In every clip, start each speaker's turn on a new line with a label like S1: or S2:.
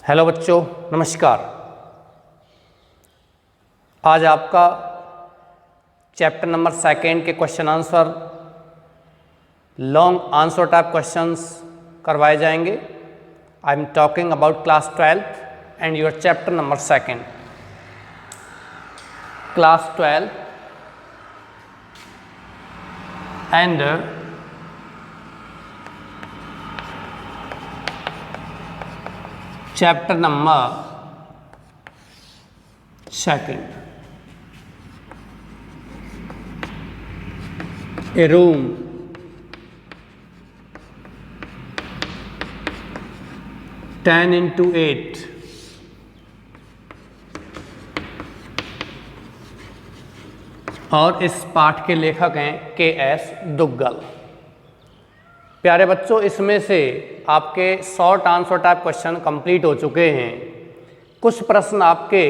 S1: Hello बच्चों, नमस्कार। आज आपका चैप्टर नंबर 2 के question answer long answer type questions करवाए जाएंगे। I am talking about class 12th and your chapter number 2, class 12 and chapter number 2, a room ten into 8 और इस पाठ के लेखक हैं के.एस. दुग्गल। प्यारे बच्चों, इसमें से आपके short answer type question complete हो चुके हैं। कुछ प्रश्न आपके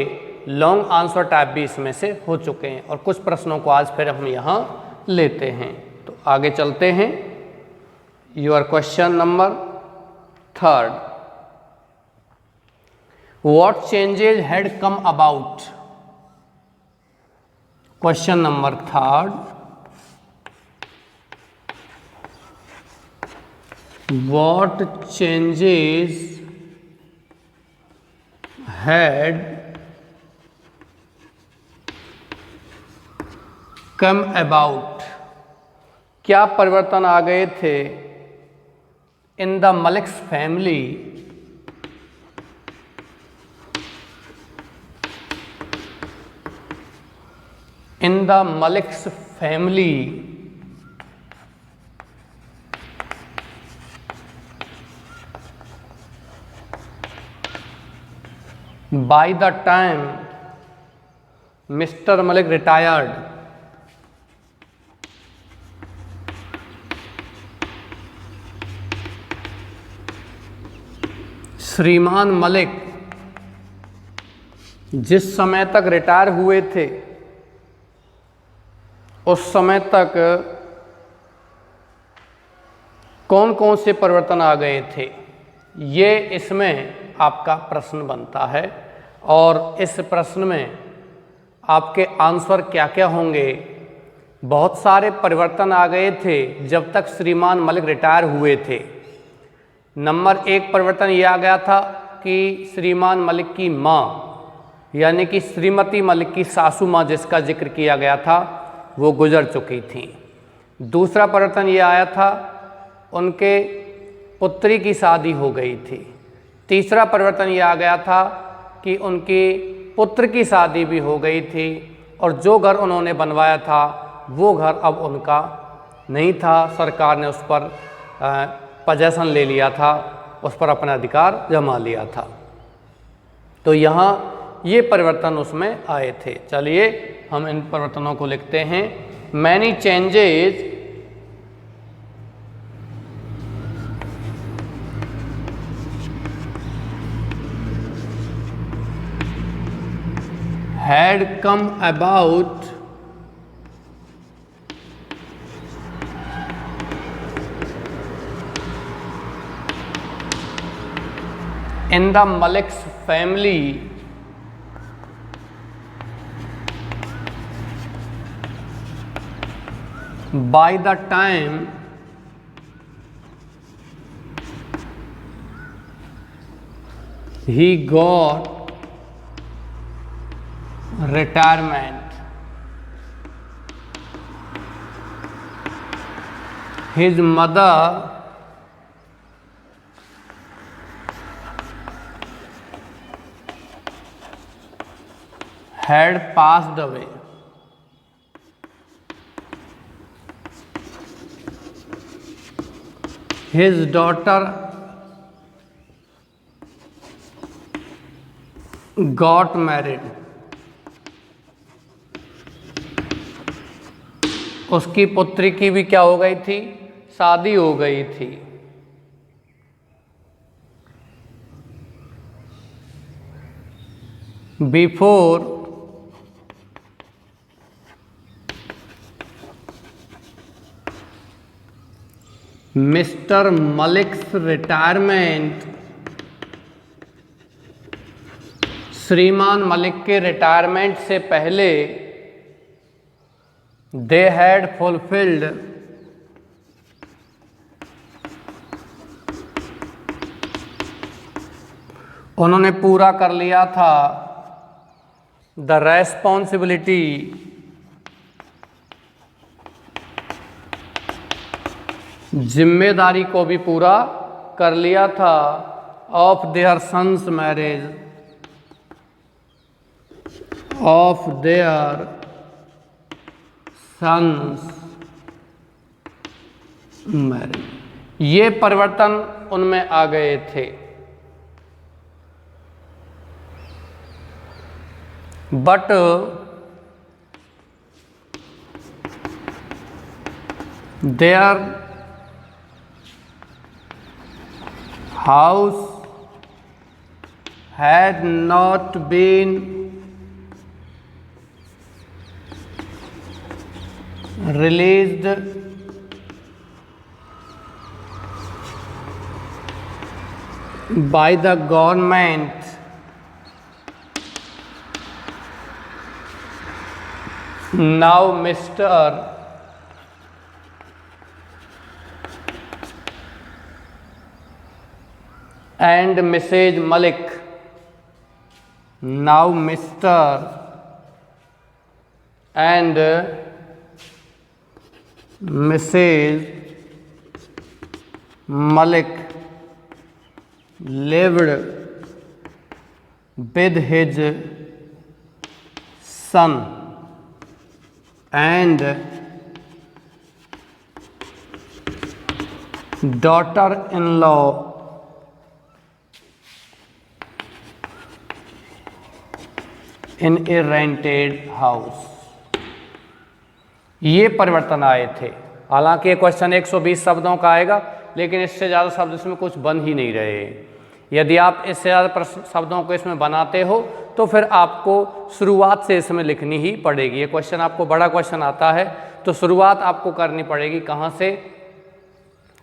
S1: लॉन्ग आंसर टाइप भी इसमें से हो चुके हैं और कुछ प्रश्नों को आज फिर हम यहाँ लेते हैं। तो आगे चलते हैं। Your question number 3, what changes had come about. Question number 3, what changes had come about, क्या परिवर्तन आ गए थे in the Malik's family in the Malik's family by the time Mr. Malik retired। श्रीमान मलिक जिस समय तक रिटायर हुए थे उस समय तक कौन कौन से परिवर्तन आ गए थे, ये इसमें आपका प्रश्न बनता है। और इस प्रश्न में आपके आंसर क्या क्या होंगे। बहुत सारे परिवर्तन आ गए थे जब तक श्रीमान मलिक रिटायर हुए थे। नंबर 1 परिवर्तन ये आ गया था कि श्रीमान मलिक की माँ यानी कि श्रीमती मलिक की सासू माँ जिसका जिक्र किया गया था वो गुजर चुकी थी। दूसरा परिवर्तन ये आया था उनके पुत्री की शादी हो गई थी। तीसरा परिवर्तन ये आ गया था कि उनकी पुत्र की शादी भी हो गई थी और जो घर उन्होंने बनवाया था वो घर अब उनका नहीं था, सरकार ने उस पर पोजेसन ले लिया था, उस पर अपना अधिकार जमा लिया था। तो यहाँ ये परिवर्तन उसमें आए थे। चलिए हम इन परिवर्तनों को लिखते हैं। Many changes had come about in the Malik's family by the time he got retirement। His mother had passed away। His daughter got married। उसकी पुत्री की भी क्या हो गई थी, शादी हो गई थी। Before Mr. Malik's retirement श्रीमान मलिक के रिटायरमेंट से पहले दे हैड फुलफिल्ड उन्होंने पूरा कर लिया था द रेस्पॉन्सिबिलिटी जिम्मेदारी को भी पूरा कर लिया था of their sons marriage of their sons marriage. ये परिवर्तन उनमें आ गए थे। But their house had not been released by the government now Mr. and Mrs. Malik, now Mr. and Mrs. Malik lived with his son and daughter-in-law in a rented house। ये परिवर्तन आए थे। हालांकि ये क्वेश्चन 120 शब्दों का आएगा, लेकिन इससे ज़्यादा शब्द इसमें कुछ बन ही नहीं रहे। यदि आप इससे ज़्यादा शब्दों को इसमें बनाते हो तो फिर आपको शुरुआत से इसमें लिखनी ही पड़ेगी। ये क्वेश्चन आपको बड़ा क्वेश्चन आता है तो शुरुआत आपको करनी पड़ेगी कहाँ से,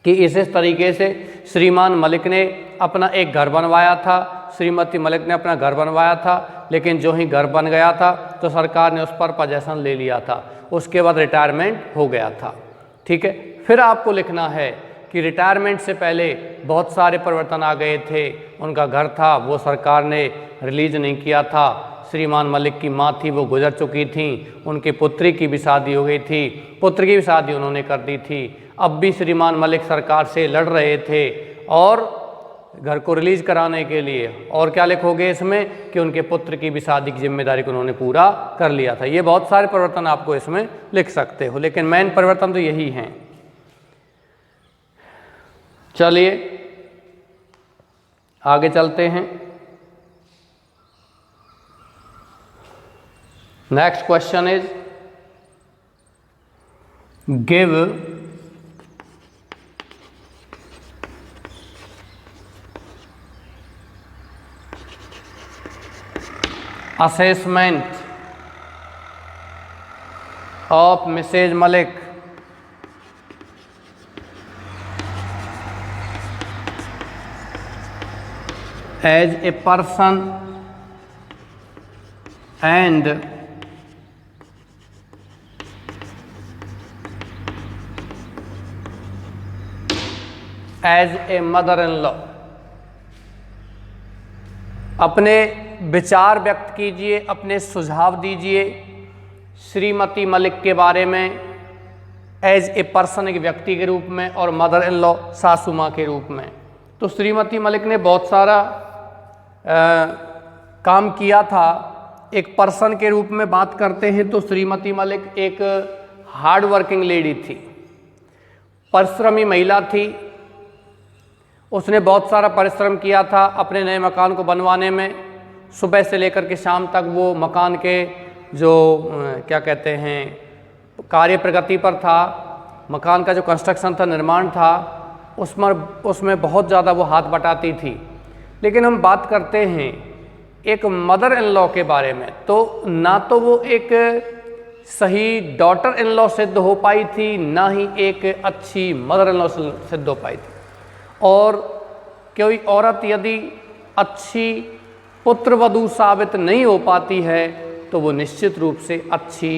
S1: कि इस तरीके से श्रीमान मलिक ने अपना एक घर बनवाया था, श्रीमती मलिक ने अपना घर बनवाया था, लेकिन जो ही घर बन गया था तो सरकार ने उस पर पोजेसन ले लिया था, उसके बाद रिटायरमेंट हो गया था। ठीक है, फिर आपको लिखना है कि रिटायरमेंट से पहले बहुत सारे परिवर्तन आ गए थे। उनका घर था वो सरकार ने रिलीज नहीं किया था, श्रीमान मलिक की माँ थी वो गुजर चुकी थी, उनकी पुत्री की भी शादी हो गई थी, पुत्र की भी शादी उन्होंने कर दी थी। अब भी श्रीमान मलिक सरकार से लड़ रहे थे और घर को रिलीज कराने के लिए, और क्या लिखोगे इसमें कि उनके पुत्र की भी शादी की जिम्मेदारी को उन्होंने पूरा कर लिया था। ये बहुत सारे परिवर्तन आपको इसमें लिख सकते हो, लेकिन मेन परिवर्तन तो यही हैं। चलिए आगे चलते हैं। Next question is give assessment of Mrs. Malik as a person and as a mother-in-law। अपने विचार व्यक्त कीजिए, अपने सुझाव दीजिए श्रीमती मलिक के बारे में एज ए पर्सन, एक व्यक्ति के रूप में, और मदर इन लॉ सासू माँ के रूप में। तो श्रीमती मलिक ने बहुत सारा काम किया था। एक पर्सन के रूप में बात करते हैं तो श्रीमती मलिक एक हार्ड वर्किंग लेडी थी, परिश्रमी महिला थी। उसने बहुत सारा परिश्रम किया था अपने नए मकान को बनवाने में। सुबह से लेकर के शाम तक वो मकान के जो क्या कहते हैं कार्य प्रगति पर था, मकान का जो कंस्ट्रक्शन था, निर्माण था, उसमें बहुत ज़्यादा वो हाथ बटाती थी। लेकिन हम बात करते हैं एक मदर इन लॉ के बारे में, तो ना तो वो एक सही डॉटर इन लॉ सिद्ध हो पाई थी, ना ही एक अच्छी मदर इन लॉ सिद्ध हो पाई थी। और कोई औरत यदि अच्छी पुत्रवधू साबित नहीं हो पाती है तो वो निश्चित रूप से अच्छी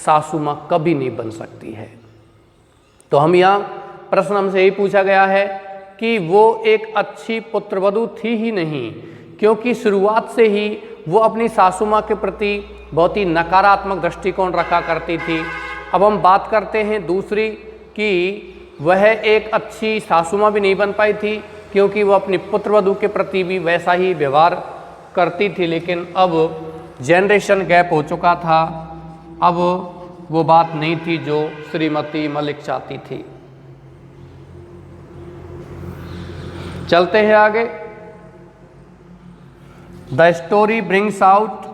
S1: सासू माँ कभी नहीं बन सकती है। तो हम यहाँ प्रश्न हमसे यही पूछा गया है कि वो एक अच्छी पुत्रवधू थी ही नहीं, क्योंकि शुरुआत से ही वो अपनी सासू माँ के प्रति बहुत ही नकारात्मक दृष्टिकोण रखा करती थी। अब हम बात करते हैं दूसरी कि वह एक अच्छी सासू माँ भी नहीं बन पाई थी, क्योंकि वो अपनी पुत्रवधू के प्रति भी वैसा ही व्यवहार करती थी। लेकिन अब जनरेशन गैप हो चुका था, अब वो बात नहीं थी जो श्रीमती मलिक चाहती थी। चलते हैं आगे। द स्टोरी ब्रिंग्स आउट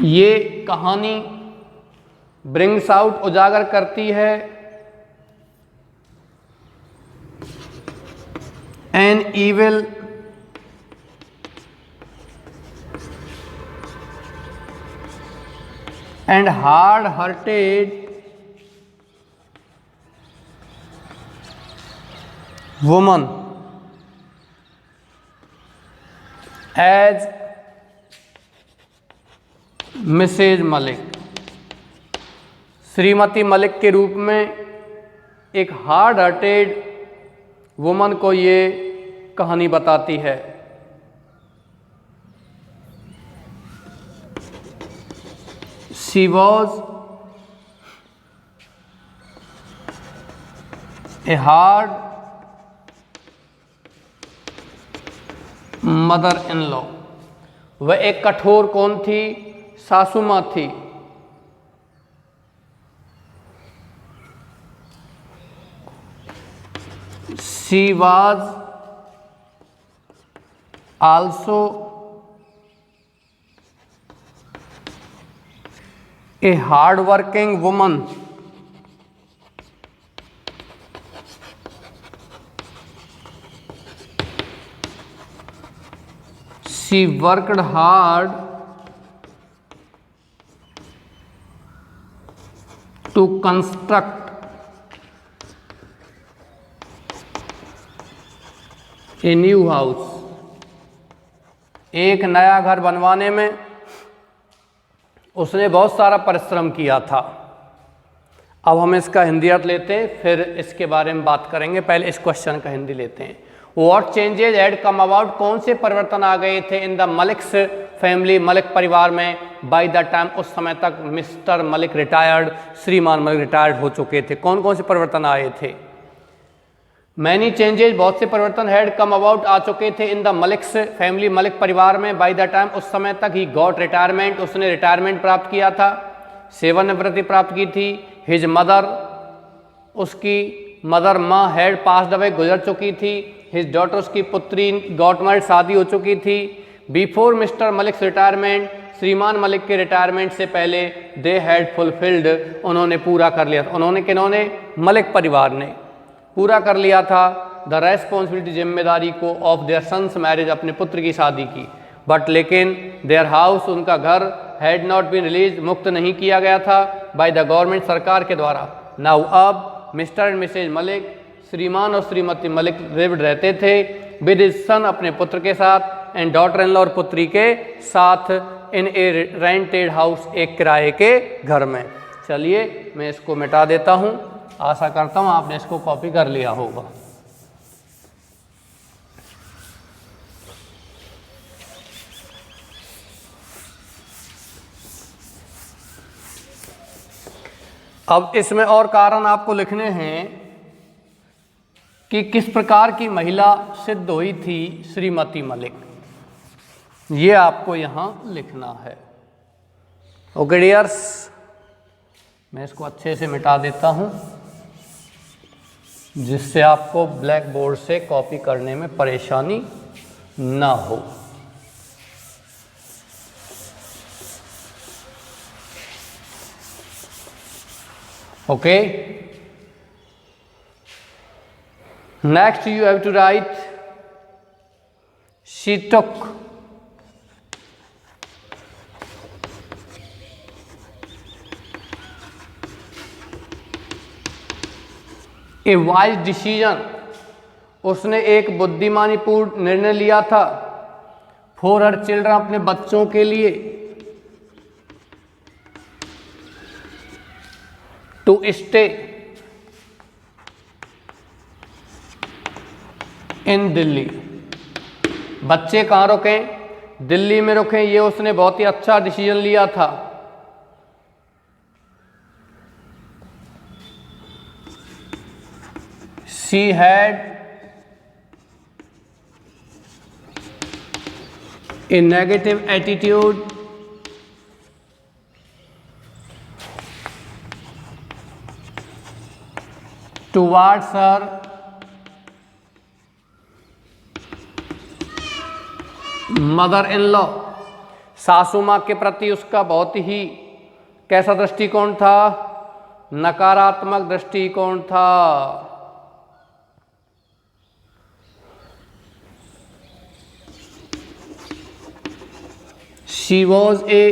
S1: ये कहानी ब्रिंग्स आउट उजागर करती है an evil and hard hearted woman as Mrs Malik. Shrimati Malik के रूप में एक हार्ड हार्टेड वुमन को ये कहानी बताती है। She was a hard mother in law. वह एक कठोर कौन थी? सासू माँ थी। She was also a hard working woman. She worked hard to construct a new house। एक नया घर बनवाने में उसने बहुत सारा परिश्रम किया था। अब हम इसका हिंदी अर्थ लेते हैं, फिर इसके बारे में बात करेंगे। पहले इस क्वेश्चन का हिंदी लेते हैं। What changes had come about? कौन से परिवर्तन आ गए थे in the Malik's family, Malik परिवार में। बाय द टाइम, उस समय तक मिस्टर मलिक रिटायर्ड, श्रीमान मलिक रिटायर्ड हो चुके थे। कौन कौन से परिवर्तन आए थे? मैनी चेंजेज, बहुत से परिवर्तन हैड कम अबाउट आ चुके थे in the Malik's family, Malik परिवार में। बाय द टाइम, उस समय तक ही गॉट रिटायरमेंट, उसने रिटायरमेंट प्राप्त किया था, सेवानिवृत्ति प्राप्त की थी। हिज मदर, उसकी मदर माँ हैड पास्ड अवे, गुजर चुकी थी। हिज डॉटर, उसकी पुत्री गॉट मैरिड, शादी हो चुकी थी। बिफोर मिस्टर मलिक्स रिटायरमेंट, श्रीमान मलिक के रिटायरमेंट से पहले, दे हैड फुलफिल्ड, उन्होंने पूरा कर लिया था। उन्होंने किन्होंने? मलिक परिवार ने पूरा कर लिया था द रेस्पॉन्सिबिलिटी, जिम्मेदारी को, ऑफ देयर सन्स मैरिज, अपने पुत्र की शादी की। बट लेकिन देयर हाउस, उनका घर, हैड नॉट बीन रिलीज, मुक्त नहीं किया गया था बाय द गवर्नमेंट, सरकार के द्वारा। नाउ अब मिस्टर एंड मिसेज मलिक, श्रीमान और श्रीमती मलिक लिव्ड रहते थे विद हिज सन, अपने पुत्र के साथ, एंड डॉटर इन लॉ, और पुत्री के साथ, इन ए रेंटेड हाउस, एक किराए के घर में। चलिए मैं इसको मिटा देता हूँ। आशा करता हूँ आपने इसको कॉपी कर लिया होगा। अब इसमें और कारण आपको लिखने हैं कि किस प्रकार की महिला सिद्ध हुई थी श्रीमती मलिक, ये आपको यहाँ लिखना है। ओके डियर्स, मैं इसको अच्छे से मिटा देता हूँ जिससे आपको ब्लैक बोर्ड से कॉपी करने में परेशानी ना हो। Okay, next you have to write she took a wise decision उसने एक बुद्धिमानीपूर्ण निर्णय लिया था फॉर हर चिल्ड्रन, अपने बच्चों के लिए, टू स्टे इन दिल्ली। बच्चे कहाँ रुकें? दिल्ली में रुकें। ये उसने बहुत ही अच्छा डिसीजन लिया था। She had a negative attitude towards her mother in law. सासू माँ के प्रति उसका बहुत ही कैसा दृष्टिकोण था? नकारात्मक दृष्टिकोण था। She was a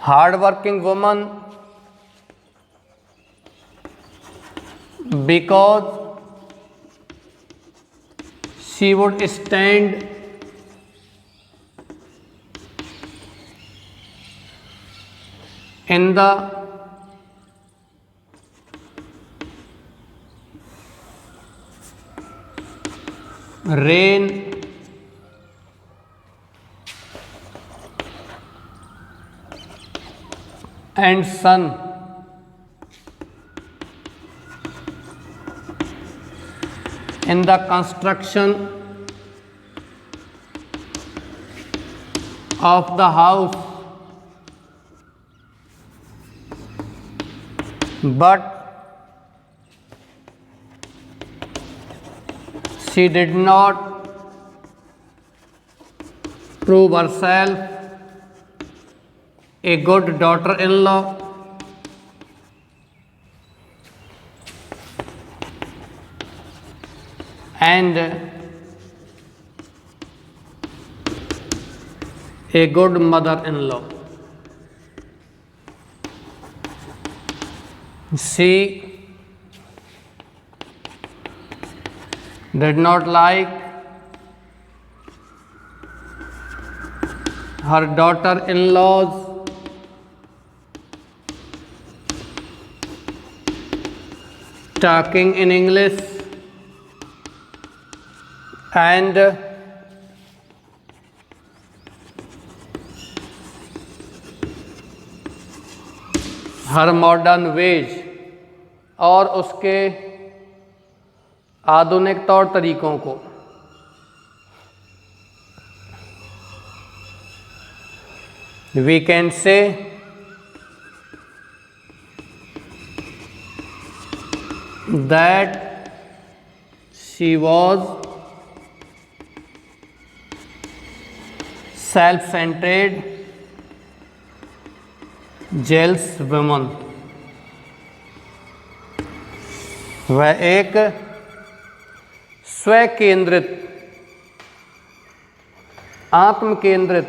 S1: hard-working woman because she would stand in the rain and sun in the construction of the house, but she did not prove herself a good daughter-in-law and a good mother-in-law. She did not like her daughter-in-laws talking in English and her modern ways, और उसके आधुनिक तौर तरीकों को। We can say that she was self-centered, jealous woman। वह एक स्व केंद्रित, आत्म केंद्रित,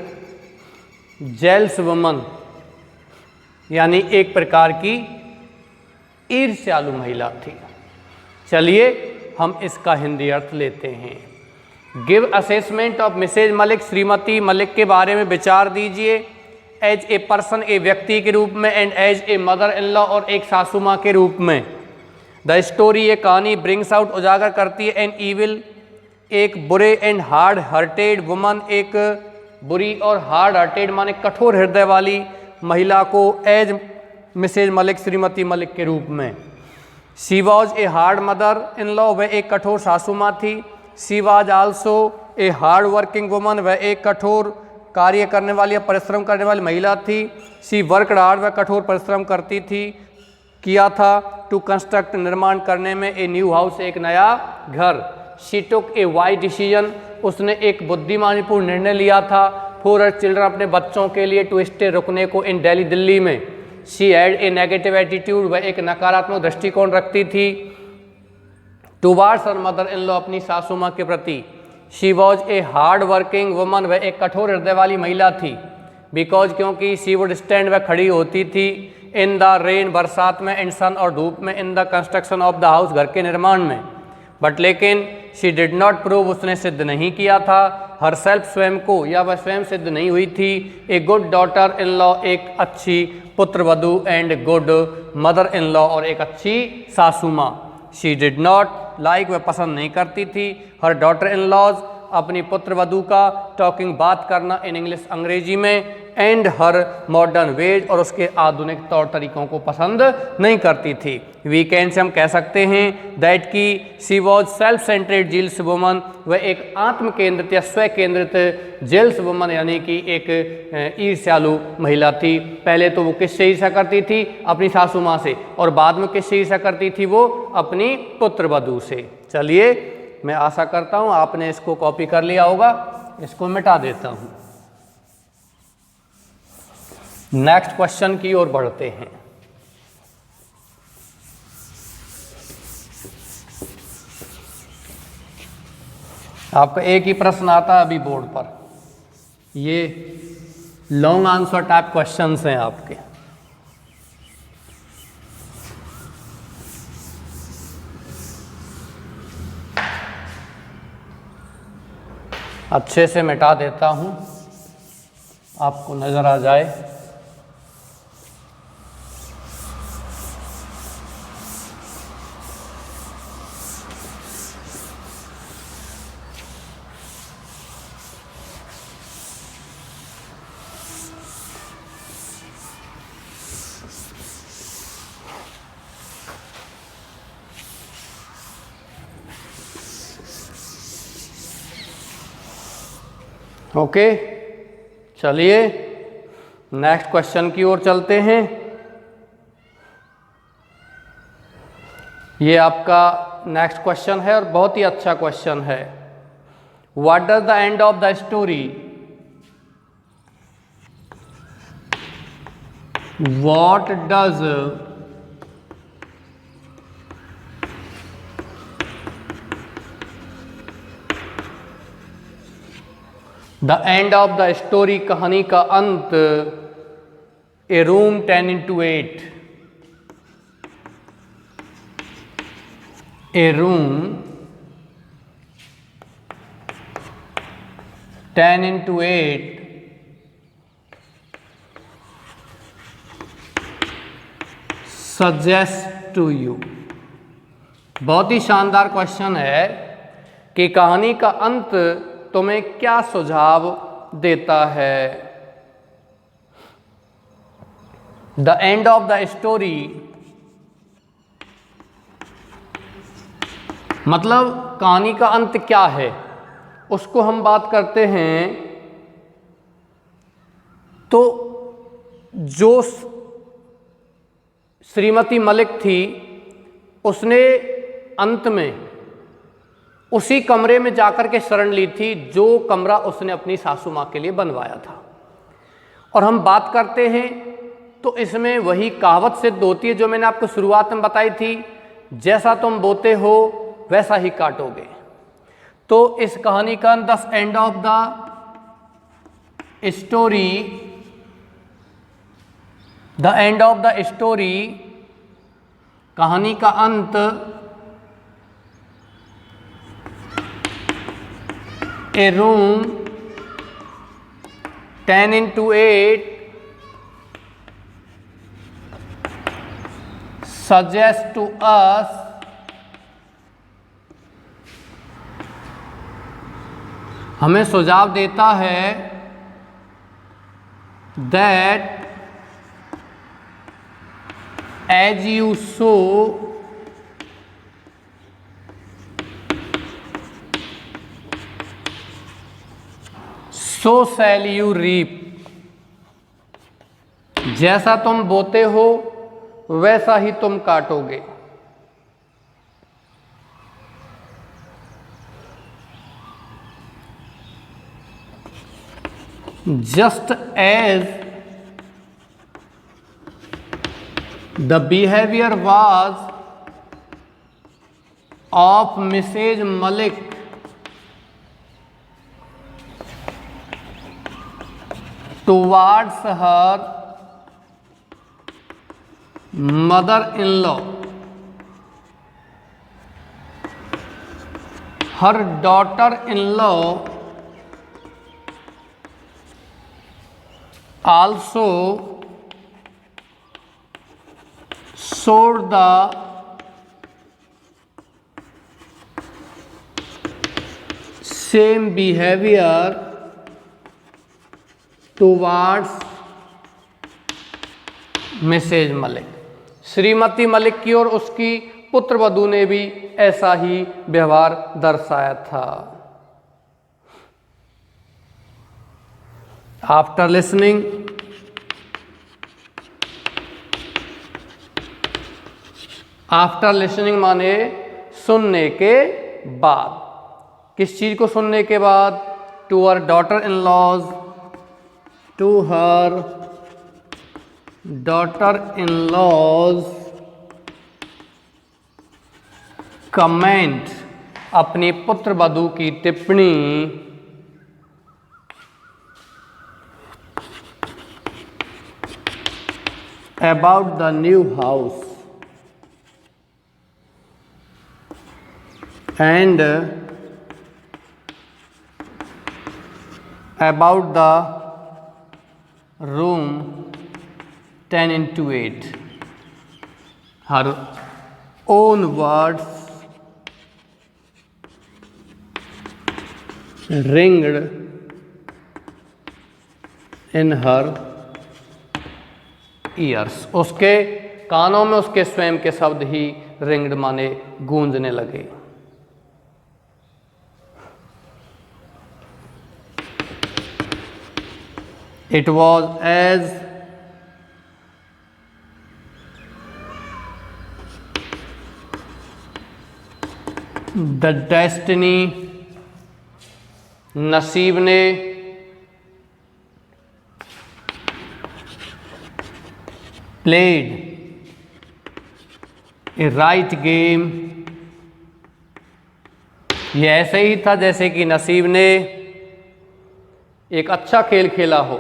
S1: जेल्स वुमन यानी एक प्रकार की ईर्ष्यालु महिला थी। चलिए हम इसका हिंदी अर्थ लेते हैं। Give assessment of Mrs Malik, Shrimati Malik के बारे में विचार दीजिए एज ए पर्सन, ए व्यक्ति के रूप में, and as a mother in law, और एक सासू माँ के रूप में। द स्टोरी, ये कहानी, ब्रिंग्स आउट, उजागर करती है, एन ईविल, एक बुरे, एंड हार्ड हार्टेड वुमन, एक बुरी और हार्ड हार्टेड माने कठोर हृदय वाली महिला को, एज मिसेज मलिक, श्रीमती मलिक के रूप में। She was a hard mother in law, वह एक कठोर सासू माँ थी। She was also a hard working woman, वह एक कठोर कार्य करने वाली या परिश्रम करने वाली महिला थी। शी वर्कड हार्ड, वह कठोर परिश्रम करती थी, किया था, टू कंस्ट्रक्ट, निर्माण करने में, ए न्यू हाउस, एक नया घर। She took A wise decision, उसने एक बुद्धिमानीपूर्ण निर्णय लिया था, फॉर हर चिल्ड्रन, अपने बच्चों के लिए, टू स्टे, रुकने को, इन दिल्ली, दिल्ली में। She had a negative attitude, वह एक नकारात्मक दृष्टिकोण रखती थी, towards her mother in law, अपनी सासू माँ के प्रति। She was a hard working woman, वह एक कठोर हृदय वाली महिला थी, बिकॉज, क्योंकि, शी वुड स्टैंड, वह खड़ी होती थी, इन द रेन, बरसात में, इन सन और धूप में, in the construction of the house, घर के निर्माण में। बट लेकिन शी डिड नॉट प्रूव, उसने सिद्ध नहीं किया था, हर सेल्फ, स्वयं को, या वह स्वयं सिद्ध नहीं हुई थी, a good daughter in law, एक अच्छी पुत्र वधू, and good mother in law, और एक अच्छी सासू माँ। शी डिड नॉट लाइक, वह पसंद नहीं करती थी, हर डॉटर इन लॉज, अपनी पुत्र वधू का, टॉकिंग, बात करना, इन इंग्लिश, अंग्रेजी में, एंड हर मॉडर्न वेज, और उसके आधुनिक तौर तरीकों को पसंद नहीं करती थी। वीकेंड से हम कह सकते हैं दैट की she was self centred jealous woman, वह एक आत्म केंद्रित या स्व केंद्रित जेल्स वुमन यानी कि एक ईर्ष्यालु महिला थी। पहले तो वो किससे ईर्ष्या करती थी? अपनी सासू माँ से, और बाद में किससे ईर्ष्या करती थी? वो अपनी पुत्र वधू से। चलिए, मैं आशा करता हूँ आपने इसको कॉपी कर लिया होगा, इसको मिटा देता हूँ। नेक्स्ट क्वेश्चन की ओर बढ़ते हैं। आपका एक ही प्रश्न आता है अभी बोर्ड पर, ये लॉन्ग आंसर टाइप क्वेश्चंस हैं आपके। अच्छे से मिटा देता हूं, आपको नजर आ जाए। ओके, चलिए नेक्स्ट क्वेश्चन की ओर चलते हैं। ये आपका नेक्स्ट क्वेश्चन है और बहुत ही अच्छा क्वेश्चन है। What does the end of the story, what does the end of the story, कहानी का अंत, a room 10x8, a room 10x8 suggest to you. बहुत ही शानदार क्वेश्चन है कि कहानी का अंत तुम्हें क्या सुझाव देता है। The end of the story मतलब कहानी का अंत क्या है, उसको हम बात करते हैं। तो जो श्रीमती मलिक थी, उसने अंत में उसी कमरे में जाकर के शरण ली थी जो कमरा उसने अपनी सासू माँ के लिए बनवाया था। और हम बात करते हैं तो इसमें वही कहावत सिद्ध होती है जो मैंने आपको शुरुआत में बताई थी, जैसा तुम बोते हो वैसा ही काटोगे। तो इस कहानी का the end of the story, the end of the story, कहानी का अंत, a room 10x8 suggests to us हमें सुझाव देता है that as you sow so shall you reap, जैसा तुम बोते हो वैसा ही तुम काटोगे। Just as the behavior was of Mrs. Malik towards her mother in law, her daughter in law also showed the same behavior towards Mrs Malik. Shrimati Malik की और उसकी पुत्र वधू ने भी ऐसा ही व्यवहार दर्शाया था। आफ्टर लिसनिंग, आफ्टर लिसनिंग माने सुनने के बाद। किस चीज को सुनने के बाद? To her daughter in law's, to her daughter in law's comment, अपनी पुत्र वधू की टिप्पणी about the new house and about the room 10x8. Her own words ringed in her years, उसके कानों में उसके स्वयं के शब्द ही रिंग्ड माने गूंजने लगे। It was as the destiny, नसीब ने played a right game, ये ऐसे ही था जैसे कि नसीब ने एक अच्छा खेल खेला हो।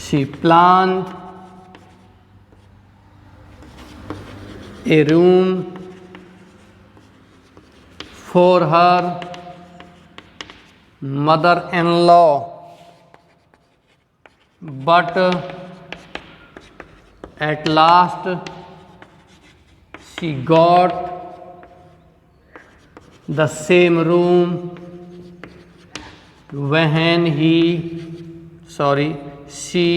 S1: She planned a room for her mother-in-law, but at last she got the same room when she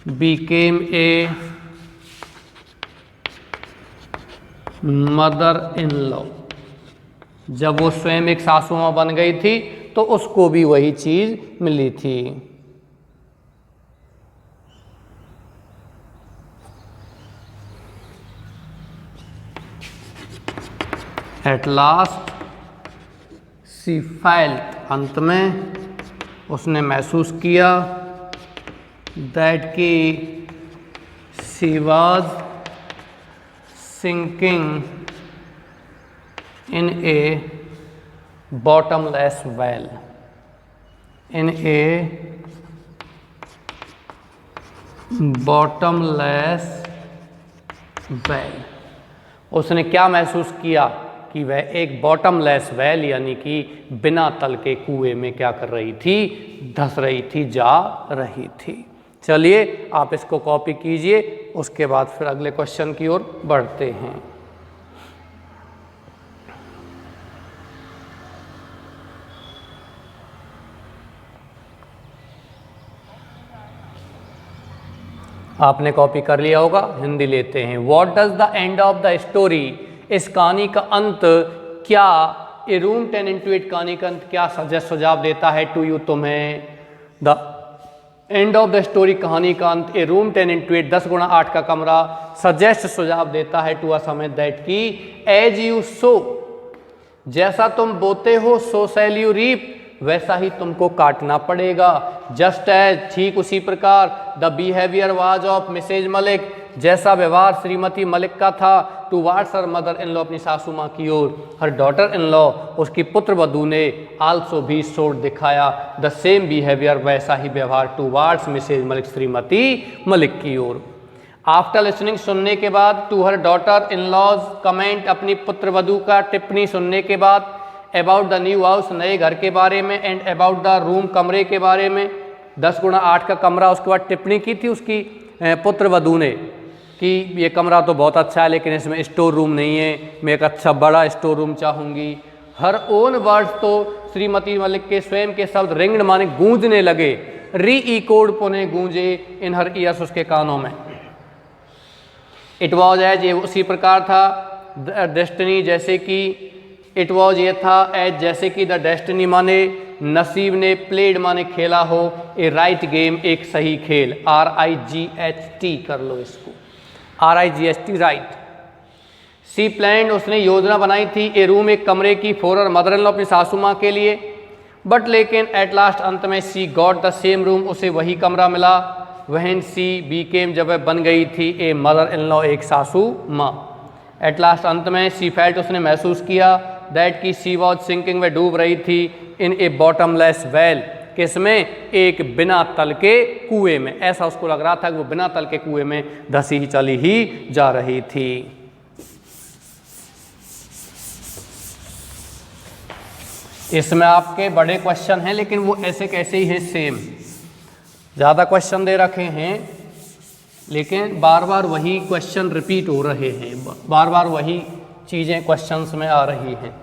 S1: became a mother-in-law। जब वो स्वयं एक सासू माँ बन गई थी तो उसको भी वही चीज मिली थी। एट लास्ट शी फेल्ट, अंत में उसने महसूस किया, दैट की she was sinking in a bottomless well, in a bottomless well। उसने क्या महसूस किया कि वह एक बॉटमलेस वेल यानी कि बिना तल के कुएं में क्या कर रही थी? धंस रही थी, जा रही थी। चलिए आप इसको कॉपी कीजिए, उसके बाद फिर अगले क्वेश्चन की ओर बढ़ते हैं। आपने कॉपी कर लिया होगा, हिंदी लेते हैं। What does the end of the story, इस कहानी का अंत क्या, ए रूम 10x8 कहानी का अंत क्या सुझाव देता है टू यू, तुम्हें? The end of the story, कहानी का अंत, ए रूम 10x8 10x8 का कमरा सजेस्ट सुझाव देता है टू अस हमें, दैट की एज यू सो, जैसा तुम बोते हो, सो शैल यू रीप, वैसा ही तुमको काटना पड़ेगा। जस्ट एज, ठीक उसी प्रकार, the behaviour was of Mrs Malik, जैसा व्यवहार श्रीमती मलिक का था towards her mother in law, अपनी सासू माँ की ओर, हर डॉटर इन लॉ, उसकी पुत्र वधू ने आल्सो भी शोड दिखाया द सेम बिहेवियर, वैसा ही व्यवहार टूवार्ड्स मिसेज मलिक, श्रीमती मलिक की ओर। आफ्टर लिसनिंग, सुनने के बाद, to her daughter in law's comment, अपनी पुत्र वधू का टिप्पणी सुनने के बाद, अबाउट द न्यू हाउस, नए घर के बारे में, एंड अबाउट द रूम, कमरे के बारे में, 10 गुणा 8 का कमरा, उसके बाद टिप्पणी की थी उसकी पुत्र वधू ने कि ये कमरा तो बहुत अच्छा है लेकिन इसमें स्टोर रूम नहीं है, मैं एक अच्छा बड़ा स्टोर रूम चाहूँगी। हर ओन वर्ड्स, तो श्रीमती मलिक के स्वयं के शब्द रिंग्ड माने गूंजने लगे, री इकोड पुनः गूंजे, इन हर ईयर्स, उसके कानों में। इट वॉज एज, ये उसी प्रकार था, डेस्टिनी, जैसे कि, इट वॉज ये था, एज जैसे कि, द डेस्टिनी माने नसीब ने, प्लेड माने खेला हो, ए राइट गेम, एक सही खेल, RIGHT कर लो इसको, RIGHT राइट। सी प्लान, उसने योजना बनाई थी, ए रूम, एक कमरे की, for her mother in law, अपनी सासू माँ के लिए, बट लेकिन एट लास्ट, अंत में, सी गॉट द सेम रूम, उसे वही कमरा मिला, वहन सी बीकेम, जब वह बन गई थी, ए मदर इन लॉ, एक सासू माँ। एट लास्ट, अंत में, सी फेल्ट, उसने महसूस किया, दैट की सी वॉज सिंकिंग, वह डूब रही थी, इन ए बॉटमलेस वेल, किसमें, एक बिना तल के कुएं में, ऐसा उसको लग रहा था कि वो बिना तल के कुएं में धसी ही चली ही जा रही थी। इसमें आपके बड़े क्वेश्चन हैं लेकिन वो ऐसे कैसे ही हैं, सेम, ज़्यादा क्वेश्चन दे रखे हैं लेकिन बार बार वही क्वेश्चन रिपीट हो रहे हैं, बार बार वही चीज़ें क्वेश्चंस में आ रही हैं,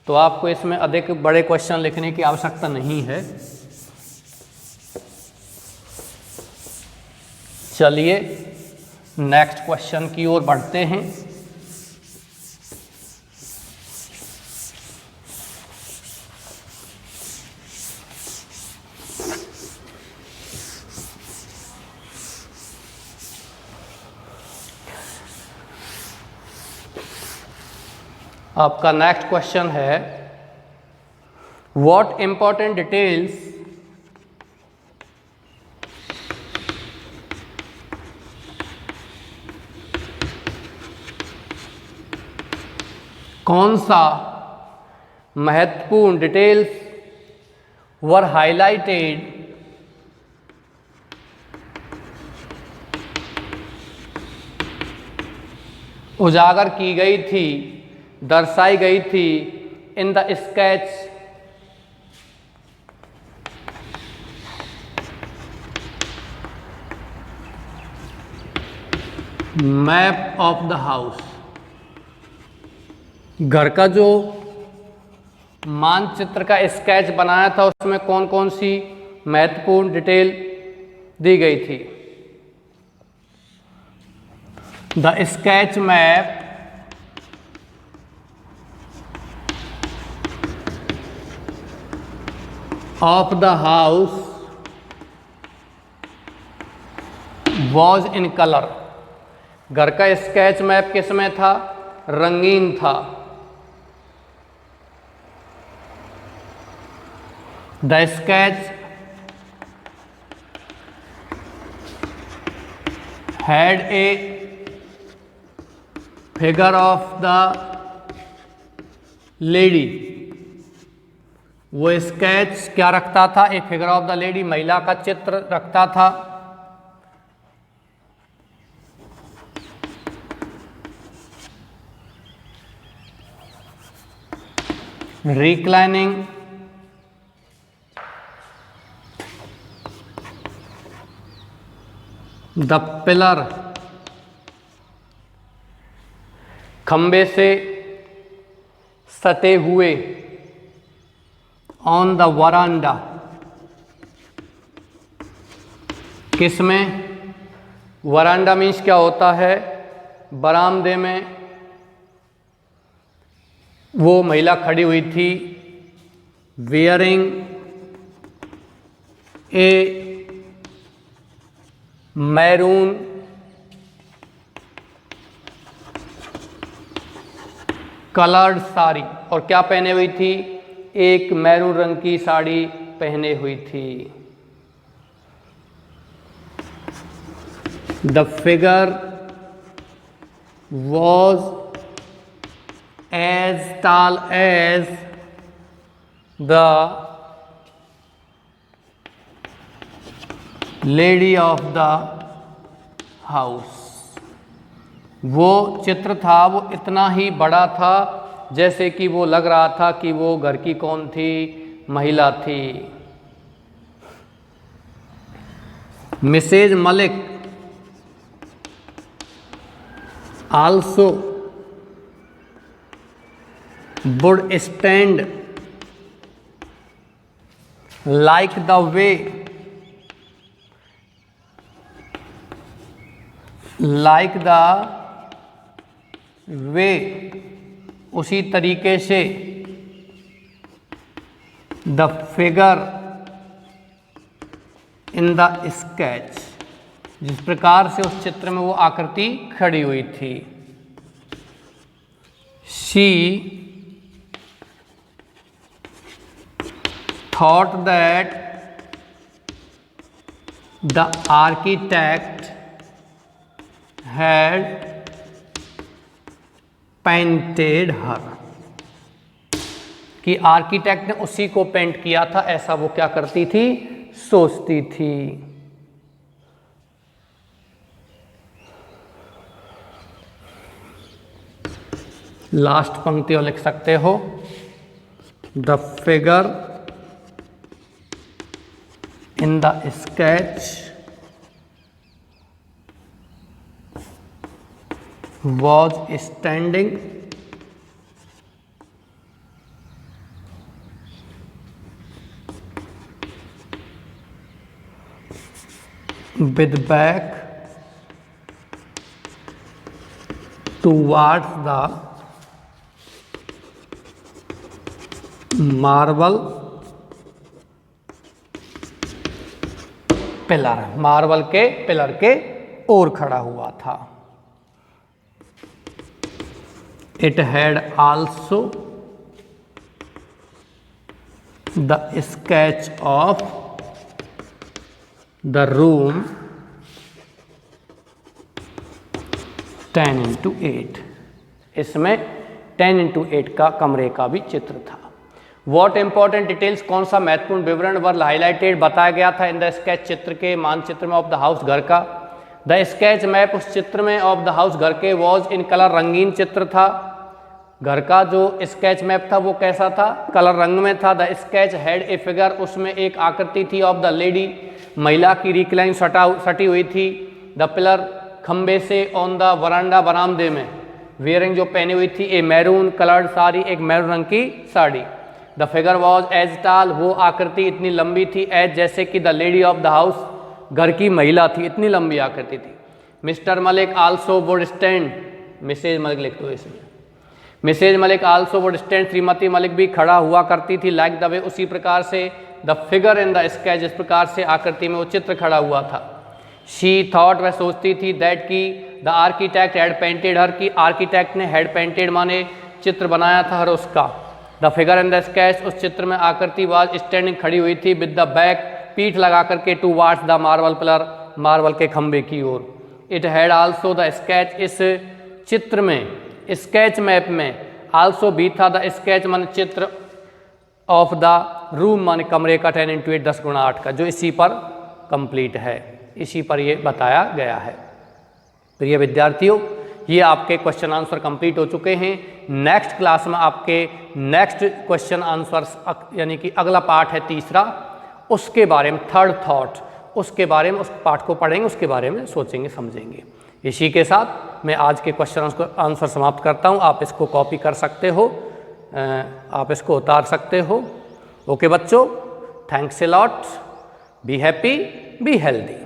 S1: तो आपको इसमें अधिक बड़े क्वेश्चन लिखने की आवश्यकता नहीं है। चलिए नेक्स्ट क्वेश्चन की ओर बढ़ते हैं। आपका नेक्स्ट क्वेश्चन है, व्हाट इंपॉर्टेंट डिटेल्स कौन सा महत्वपूर्ण डिटेल्स वर हाईलाइटेड उजागर की गई थी, दर्शाई गई थी, इन the sketch map of the house, घर का जो मानचित्र का स्केच बनाया था उसमें कौन कौन सी महत्वपूर्ण डिटेल दी गई थी। The sketch map of the house was in colour, घर का स्केच मैप किस में था, रंगीन था। The sketch had a figure of the lady, वो स्केच क्या रखता था, एक फिगर ऑफ द लेडी, महिला का चित्र रखता था। रिक्लाइनिंग द पिलर, खंबे से सटे हुए, ऑन द वरांडा, किसमें, वरांडा मीन्स क्या होता है, बरामदे में वो महिला खड़ी हुई थी, वेयरिंग ए मैरून कलर्ड साड़ी, और क्या पहने हुई थी, एक मैरून रंग की साड़ी पहने हुई थी। The figure was as tall as the lady of the house. वो चित्र था वो इतना ही बड़ा था जैसे कि वो लग रहा था कि वो घर की कौन थी, महिला थी। Mrs Malik also would stand like the way उसी तरीके से the figure in the sketch, जिस प्रकार से उस चित्र में वो आकृति खड़ी हुई थी। She thought that the architect had painted her, कि आर्किटेक्ट ने उसी को पेंट किया था, ऐसा वो क्या करती थी, सोचती थी। लास्ट पंक्ति और लिख सकते हो, the figure in the sketch was standing with back towards the marble pillar, marble के पिलर के ओर खड़ा हुआ था। It had also the sketch of the room 10x8, इसमें 10x8 का कमरे का भी चित्र था। What important details, कौन सा महत्वपूर्ण विवरण वर हाईलाइटेड बताया गया था इन द स्केच, चित्र के मानचित्र में, ऑफ द हाउस घर का। द स्केच मैप, उस चित्र में, ऑफ द हाउस घर के, वॉज इन कलर, रंगीन चित्र था। घर का जो स्केच मैप था वो कैसा था, कलर रंग में था। The sketch had a figure, उसमें एक आकृति थी, ऑफ द लेडी, महिला की, रिक्लाइन सटी हुई थी। द पिलर, खंबे से, ऑन द वरांडा, बरामदे में, वेयरिंग, जो पहनी हुई थी, ए मैरून कलर्ड साड़ी, एक मैरून रंग की sari. The figure was as tall, वो आकृति इतनी लंबी थी, एज जैसे कि the lady of the house, घर की महिला थी, इतनी लंबी आकृति थी। Mr Malik also would stand, Mrs Malik लिख दो इसमें, Mrs Malik also would stand, Shrimati Malik भी खड़ा हुआ करती थी, लाइक द वे, उसी प्रकार से, the figure in the sketch, जिस प्रकार से आकृति में वो चित्र खड़ा हुआ था। शी थॉट, वह सोचती थी, दैट की, द आर्किटेक्ट हैड पेंटेड हर, की आर्किटेक्ट ने, हैड पेंटेड माने चित्र बनाया था हर उसका। The figure in the sketch, उस चित्र में आकृति वाज स्टैंडिंग, खड़ी हुई थी, विद द बैक, पीठ लगा करके, towards the marble pillar, marble के खंबे की ओर। It had also the sketch, इस चित्र में, स्केच मैप में, आल्सो भी था, द स्केच मान चित्र, ऑफ द रूम मान कमरे का, 10x8 10x8 का, जो इसी पर कंप्लीट है, इसी पर ये बताया गया है। प्रिय विद्यार्थियों, ये आपके क्वेश्चन आंसर कंप्लीट हो चुके हैं। नेक्स्ट क्लास में आपके नेक्स्ट क्वेश्चन आंसर्स, यानी कि अगला पार्ट है तीसरा, उसके बारे में, थर्ड थॉट, उसके बारे में, उस पार्ट को पढ़ेंगे, उसके बारे में सोचेंगे, समझेंगे। इसी के साथ मैं आज के क्वेश्चन आंसर समाप्त करता हूँ। आप इसको कॉपी कर सकते हो, आप इसको उतार सकते हो। ओके बच्चों, thanks a lot, be happy, be healthy.